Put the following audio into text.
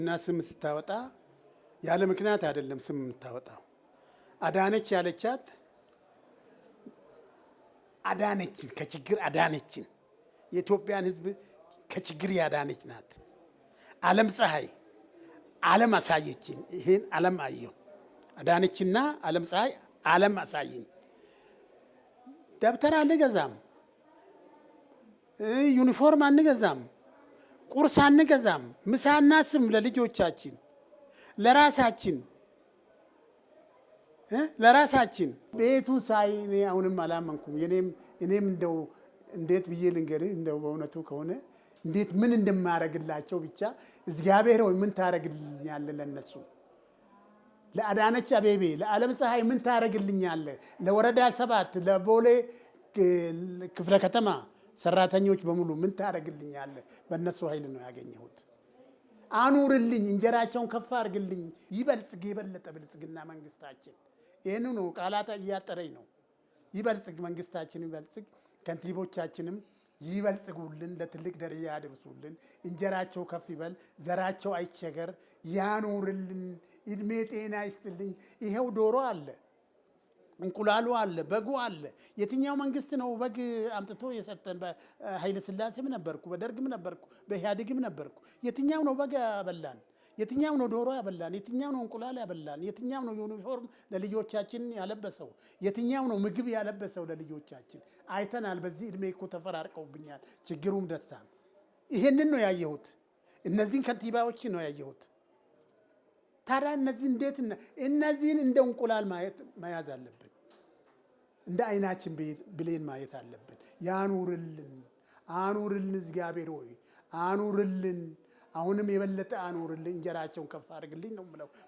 እና ስም ስታወጣ ያለ ምክንያት አይደለም ስም የምታወጣው። አዳነች ያለቻት አዳነችን ከችግር አዳነችን የኢትዮጵያን ሕዝብ ከችግር ያዳነች ናት። ዓለም ፀሐይ ዓለም አሳየችን። ይሄን ዓለም አየው። አዳነችና ዓለም ፀሐይ ዓለም አሳየን። ደብተር አንገዛም፣ ዩኒፎርም አንገዛም፣ ቁርስ አንገዛም፣ ምሳ እናስም ለልጆቻችን ለራሳችን ቤቱ ሳይ እኔ አሁንም አላመንኩም። እኔም እንደው እንዴት ብዬ ልንገርህ እንደው በእውነቱ ከሆነ እንዴት ምን እንደማረግላቸው ብቻ እግዚአብሔር ወይ ምን ታረግልኛለህ ለነሱ ለአዳነች አቤቤ ለዓለም ፀሐይ ምን ታረግልኛለህ ለወረዳ 7 ለቦሌ ክፍለ ከተማ ሰራተኞች በሙሉ ምን ታረግልኛለህ በእነሱ ኃይል ነው ያገኘሁት። አኑርልኝ እንጀራቸውን ከፍ አድርግልኝ ይበልጽግ የበለጠ ብልጽግና መንግስታችን ይሄን ነው ቃላት እያጠረኝ ነው። ይበልጽግ መንግስታችን ይበልጽግ ከንቲቦቻችንም ይበልጽጉልን ለትልቅ ደረጃ ያድርሱልን እንጀራቸው ከፍ ይበል ዘራቸው አይቸገር ያኑርልን እድሜ ጤና ይስጥልኝ። ይሄው ዶሮ አለ እንቁላሉ አለ በጉ አለ። የትኛው መንግስት ነው በግ አምጥቶ የሰጠን? በኃይለ ሥላሴም ነበርኩ በደርግም ነበርኩ በኢህአዴግም ነበርኩ። የትኛው ነው በግ ያበላን? የትኛው ነው ዶሮ ያበላን? የትኛው ነው እንቁላል ያበላን? የትኛው ነው ዩኒፎርም ለልጆቻችን ያለበሰው? የትኛው ነው ምግብ ያለበሰው ለልጆቻችን? አይተናል። በዚህ እድሜ እኮ ተፈራርቀውብኛል ችግሩም ደስታም። ይሄንን ነው ያየሁት። እነዚህን ከንቲባዎች ነው ያየሁት። ታዲያ እነዚህን እንደ እንቁላል መያዝ አለብን። እንደ አይናችን ብሌን ማየት አለብን። ያኑርልን አኑርልን እግዚአብሔር ሆይ አኑርልን። አሁንም የበለጠ አኑርልን እንጀራቸውን ከፍ አድርግልኝ ነው የምለው።